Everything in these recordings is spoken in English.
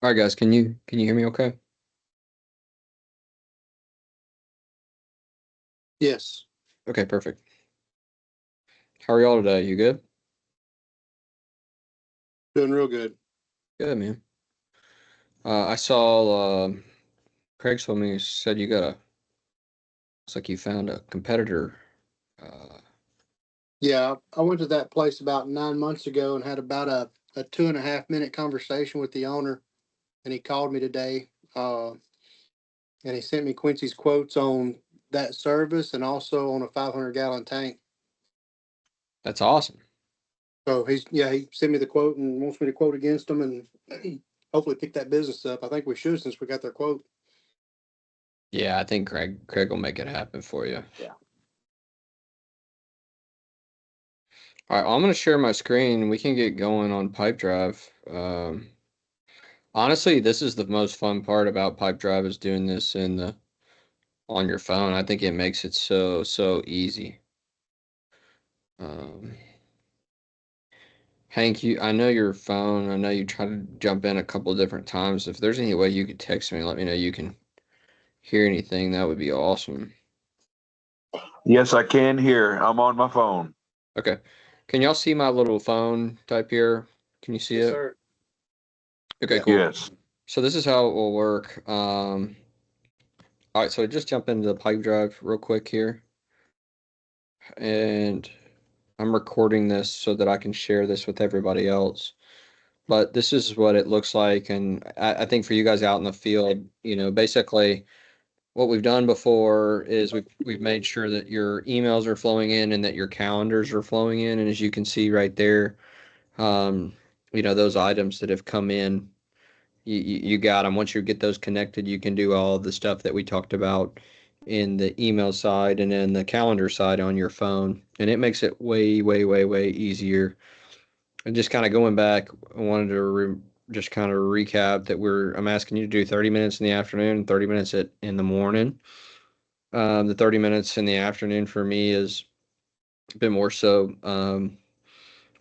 All right, guys, can you hear me okay? Yes, Okay, perfect. How are y'all today? You good? doing real good. Good, man. I saw Craig told me said you got a looks like you found a competitor. Uh, Yeah, I went to that place about 9 months ago and had about a 2.5 minute conversation with the owner, and he called me today, and he sent me Quincy's quotes on that service and also on a 500-gallon tank. that's awesome. So he sent me the quote and wants me to quote against them and hopefully pick that business up. I think we should since we got their quote. Yeah, I think Craig will make it happen for you. Yeah. All right, I'm gonna share my screen. We can get going on Pipedrive. Honestly, this is the most fun part about Pipedrive is doing this in the on your phone. I think it makes it so easy. Um, Hank, I know your phone. I know you tried to jump in a couple of different times. If there's any way you could text me, let me know you can hear anything. That would be awesome. Yes, I can hear. I'm on my phone. Okay. Can y'all see my little phone type here? Can you see Yes, it? sir. Okay, Yeah. cool. Yes. So this is how it will work. All right, so just jump into the pipe drive real quick here. And I'm recording this so that I can share this with everybody else. But this is what it looks like. And I think for you guys out in the field, basically what we've done before is we've made sure that your emails are flowing in and that your calendars are flowing in. And as you can see right there, um, those items that have come in, you got them. Once you get those connected, you can do all the stuff that we talked about in the email side and then the calendar side on your phone. And it makes it way easier. And just kind of going back, I wanted to just kind of recap that I'm asking you to do 30 minutes in the afternoon, 30 minutes in the morning. The 30 minutes in the afternoon for me is a bit more so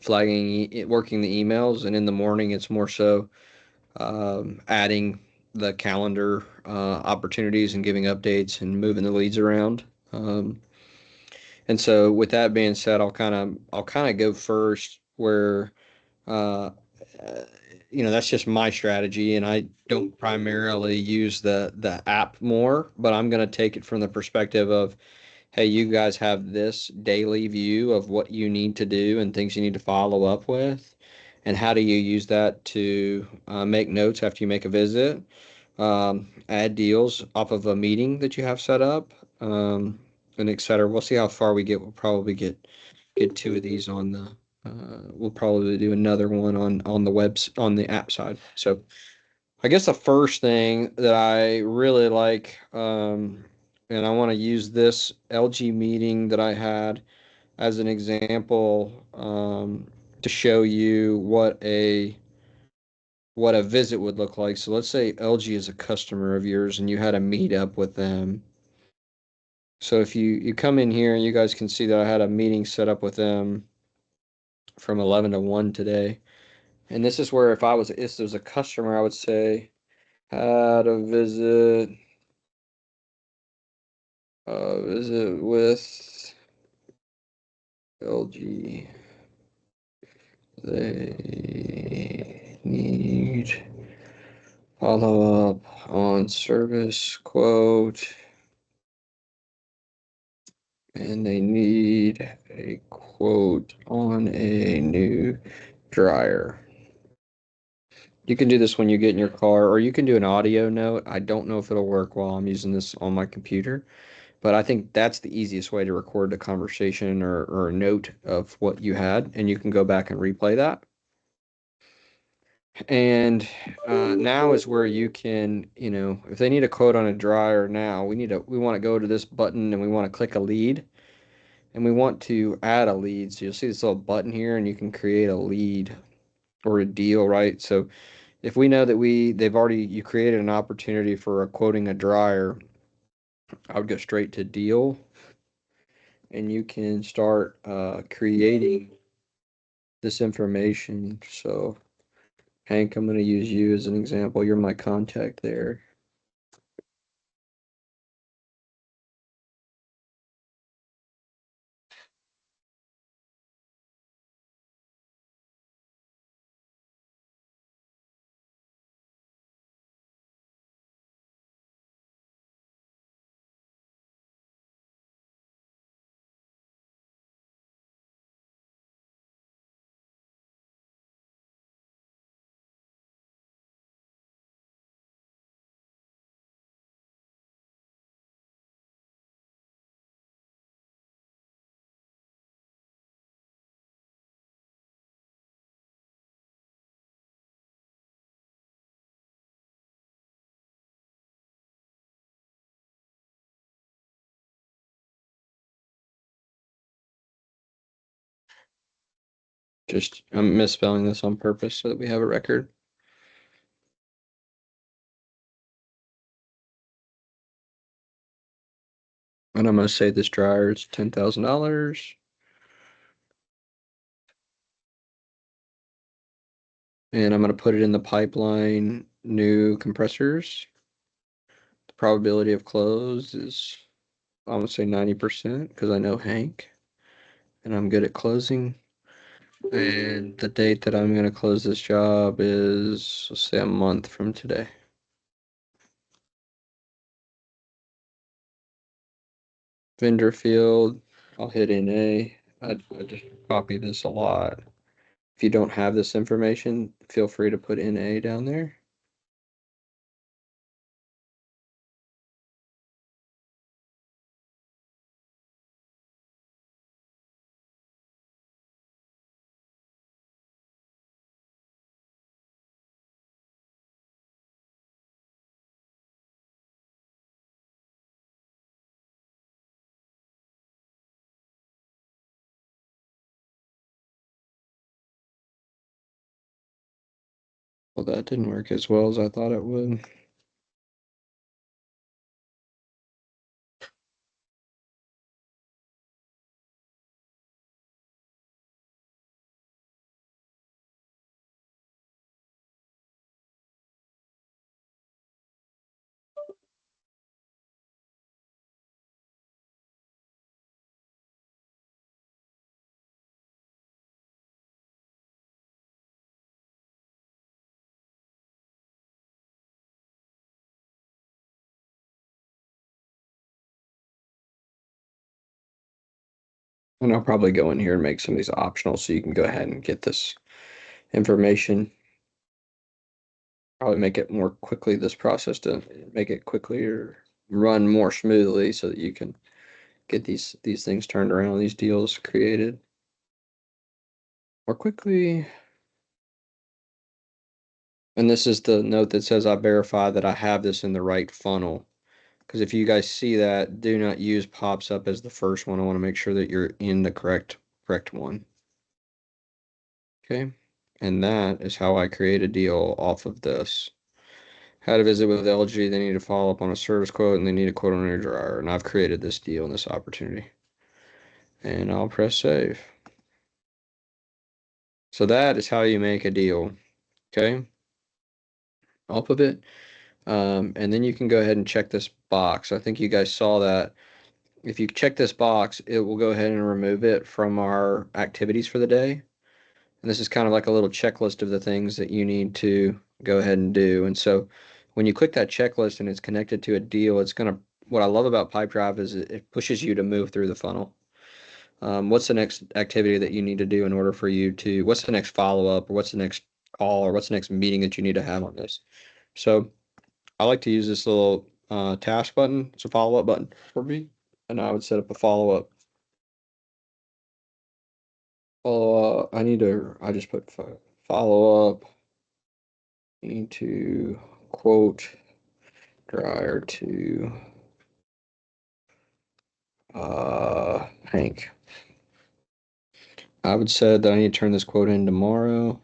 flagging, working the emails, and in the morning it's more so adding the calendar opportunities and giving updates and moving the leads around. And so, with that being said, I'll kind of go first where uh, uh, that's just my strategy, and I don't primarily use the app more, but I'm going to take it from the perspective of, hey, you guys have this daily view of what you need to do and things you need to follow up with. And how do you use that to make notes after you make a visit, add deals off of a meeting that you have set up, and et cetera. We'll see how far we get. We'll probably get two of these on the. We'll probably do another one on the webs on the app side. So I guess the first thing that I really like, and I want to use this LG meeting that I had as an example, to show you what a visit would look like. So let's say LG is a customer of yours and you had a meet up with them. So if you come in here and you guys can see that I had a meeting set up with them from 11 to 1 today. And this is where if this was a customer, I would say had a visit with LG. They need follow up on service quote, and they need a quote on a new dryer. You can do this when you get in your car, or you can do an audio note. I don't know if it'll work while I'm using this on my computer, but I think that's the easiest way to record the conversation or a note of what you had, and you can go back and replay that. And now is where you can, if they need a quote on a dryer now, we want to go to this button and we want to click a lead and we want to add a lead. So you'll see this little button here and you can create a lead or a deal, right? So if we know that you created an opportunity for a quoting a dryer, I would go straight to deal and you can start creating this information. So Hank, I'm going to use you as an example. You're my contact there. I'm misspelling this on purpose so that we have a record. And I'm going to say this dryer is $10,000. And I'm going to put it in the pipeline, new compressors. The probability of close is, I'm going to say 90% because I know Hank and I'm good at closing. And the date that I'm going to close this job is, let's say, a month from today. Vendor field, I'll hit NA. I just copy this a lot. If you don't have this information, feel free to put NA down there. Well, that didn't work as well as I thought it would. And I'll probably go in here and make some of these optional so you can go ahead and get this information. Probably make it more quickly, this process to make it quickly or run more smoothly so that you can get these things turned around, these deals created more quickly. And this is the note that says I verify that I have this in the right funnel. Because if you guys see that, do not use pops up as the first one. I want to make sure that you're in the correct one. Okay. And that is how I create a deal off of this. Had a visit with LG. They need to follow up on a service quote and they need a quote on their dryer. And I've created this deal and this opportunity. And I'll press save. So that is how you make a deal. Okay. Off of it. And then you can go ahead and check this box. I think you guys saw that. If you check this box, it will go ahead and remove it from our activities for the day. And this is kind of like a little checklist of the things that you need to go ahead and do. And so when you click that checklist and it's connected to a deal, it's going to, what I love about Pipedrive is it pushes you to move through the funnel. What's the next activity that you need to do in order for you to, what's the next follow-up or what's the next call or what's the next meeting that you need to have on this? So I like to use this little task button. It's a follow-up button for me. And I would set up a follow-up. I just put follow-up. Need to quote dryer to Hank. I would set that I need to turn this quote in tomorrow.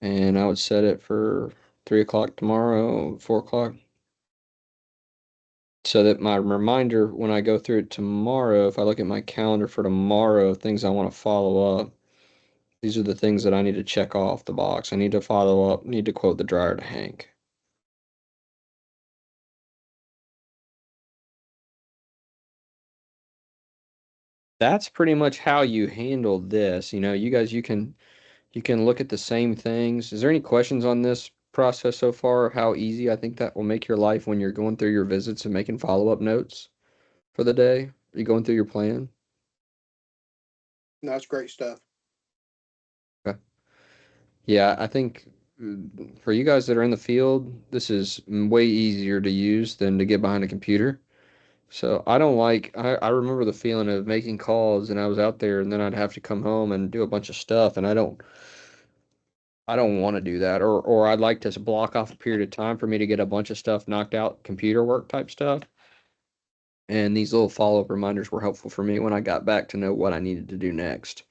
And I would set it for 3 o'clock tomorrow, 4 o'clock. So that my reminder when I go through it tomorrow, if I look at my calendar for tomorrow, things I want to follow up, These are the things that I need to check off the box. I need to follow up, need to quote the dryer to Hank. That's pretty much how you handle this. You know, you guys, you can look at the same things. Is there any questions on this process so far? How easy I think that will make your life when you're going through your visits and making follow-up notes for the day? Are you going through your plan? No, that's great stuff. Okay. Yeah, I think for you guys that are in the field, this is way easier to use than to get behind a computer. So I don't like, I remember the feeling of making calls and I was out there and then I'd have to come home and do a bunch of stuff and I don't want to do that. Or I'd like to block off a period of time for me to get a bunch of stuff knocked out, computer work type stuff. And these little follow-up reminders were helpful for me when I got back to know what I needed to do next.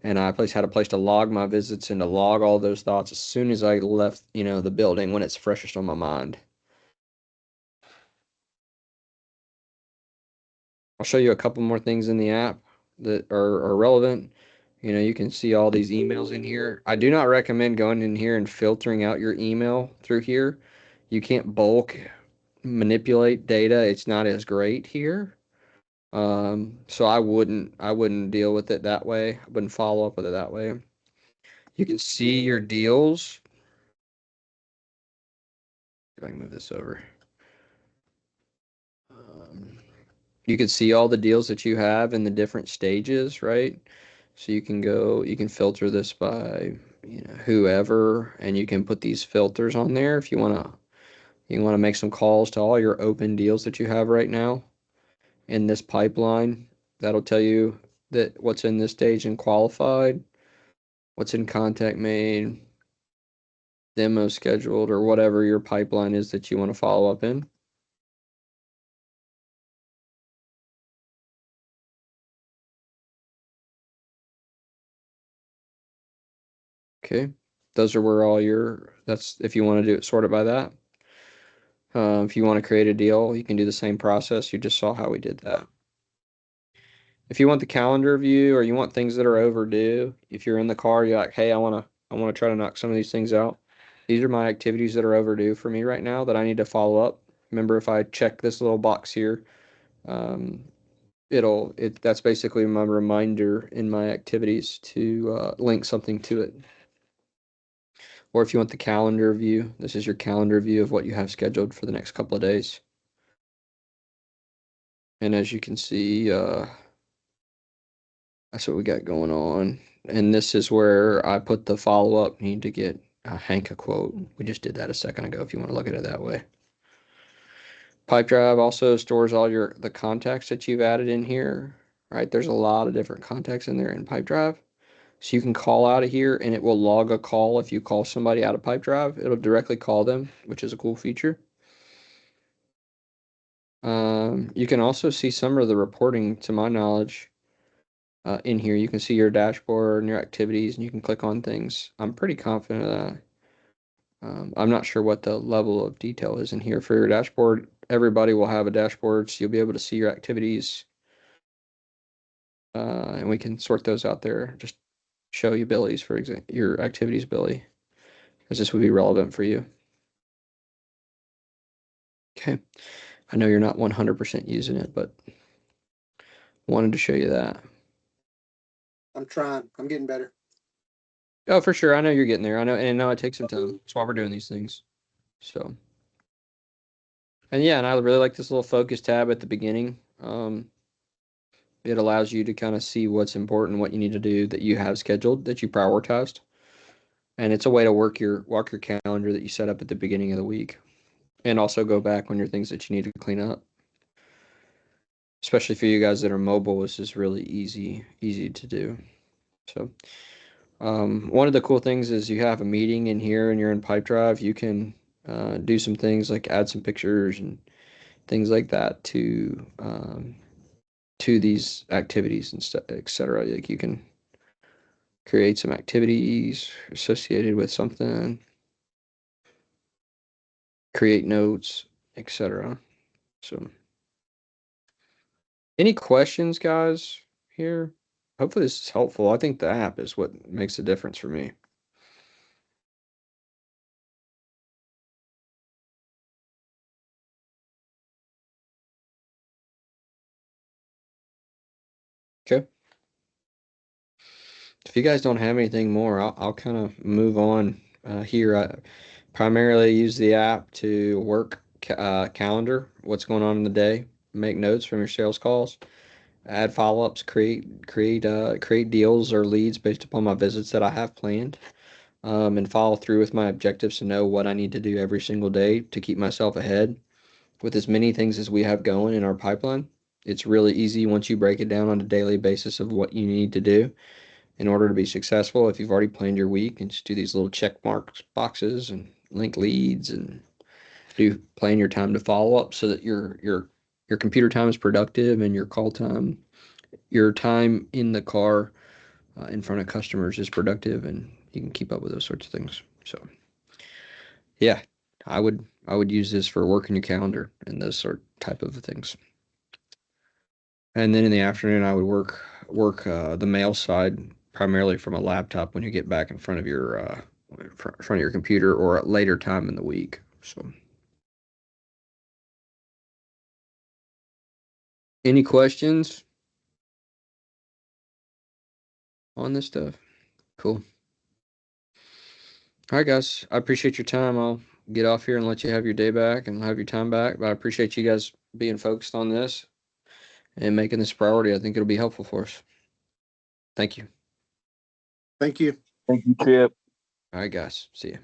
And had a place to log my visits and to log all those thoughts as soon as I left, the building when it's freshest on my mind. I'll show you a couple more things in the app that are relevant. You can see all these emails in here. I do not recommend going in here and filtering out your email through here. You can't bulk manipulate data. It's not as great here. So I wouldn't deal with it that way. I wouldn't follow up with it that way. You can see your deals. If I can move this over. Um, you can see all the deals that you have in the different stages, right? So you can filter this by, whoever, and you can put these filters on there if you want to make some calls to all your open deals that you have right now in this pipeline. That'll tell you that what's in this stage and qualified, what's in contact made, demo scheduled, or whatever your pipeline is that you want to follow up in. Okay. Those are where that's if you want to do it, sort it by that. If you want to create a deal, you can do the same process. You just saw how we did that. If you want the calendar view or you want things that are overdue, if you're in the car, you're like, hey, I want to try to knock some of these things out. These are my activities that are overdue for me right now that I need to follow up. Remember, if I check this little box here, um, that's basically my reminder in my activities to link something to it. Or if you want the calendar view, this is your calendar view of what you have scheduled for the next couple of days. And as you can see, that's what we got going on. And this is where I put the follow-up, need to get Hank a quote. We just did that a second ago if you want to look at it that way. Pipedrive also stores all the contacts that you've added in here, right? There's a lot of different contacts in there in Pipedrive. So you can call out of here and it will log a call if you call somebody out of Pipedrive. It'll directly call them, which is a cool feature. You can also see some of the reporting, to my knowledge, in here. You can see your dashboard and your activities, and you can click on things. I'm pretty confident of that. I'm not sure what the level of detail is in here for your dashboard. Everybody will have a dashboard, so you'll be able to see your activities, and we can sort those out there. Just show you Billy's, for example, your activities, Billy, because this would be relevant for you. Okay. I know you're not 100% using it, but wanted to show you that. I'm trying. I'm getting better. Oh, for sure. I know you're getting there. I know it takes some time. That's why we're doing these things. So, and yeah, and I really like this little focus tab at the beginning. It allows you to kind of see what's important, what you need to do that you have scheduled, that you prioritized. And it's a way to walk your calendar that you set up at the beginning of the week. And also go back on your things that you need to clean up. Especially for you guys that are mobile, this is really easy to do. So one of the cool things is you have a meeting in here and you're in Pipedrive. You can do some things like add some pictures and things like that to these activities and stuff, etc. Like you can create some activities associated with something, create notes, etc. So, any questions, guys, here? hopefully this is helpful. I think the app is what makes a difference for me. Okay. If you guys don't have anything more, I'll kind of move on here. I primarily use the app to work calendar, what's going on in the day, make notes from your sales calls, add follow-ups, create deals or leads based upon my visits that I have planned, and follow through with my objectives to know what I need to do every single day to keep myself ahead. With as many things as we have going in our pipeline, it's really easy once you break it down on a daily basis of what you need to do in order to be successful. If you've already planned your week and just do these little check marks boxes and link leads and do plan your time to follow up so that your computer time is productive and your call time, your time in the car in front of customers is productive, and you can keep up with those sorts of things. So yeah, I would use this for working your calendar and those sort type of things. And then in the afternoon, I would work the mail side primarily from a laptop when you get back in front of your front of your computer or at later time in the week. So, any questions on this stuff? Cool. All right, guys. I appreciate your time. I'll get off here and let you have your day back and have your time back. But I appreciate you guys being focused on this and making this a priority. I think it'll be helpful for us. Thank you. Thank you. Thank you, Chip. All right, guys. See you.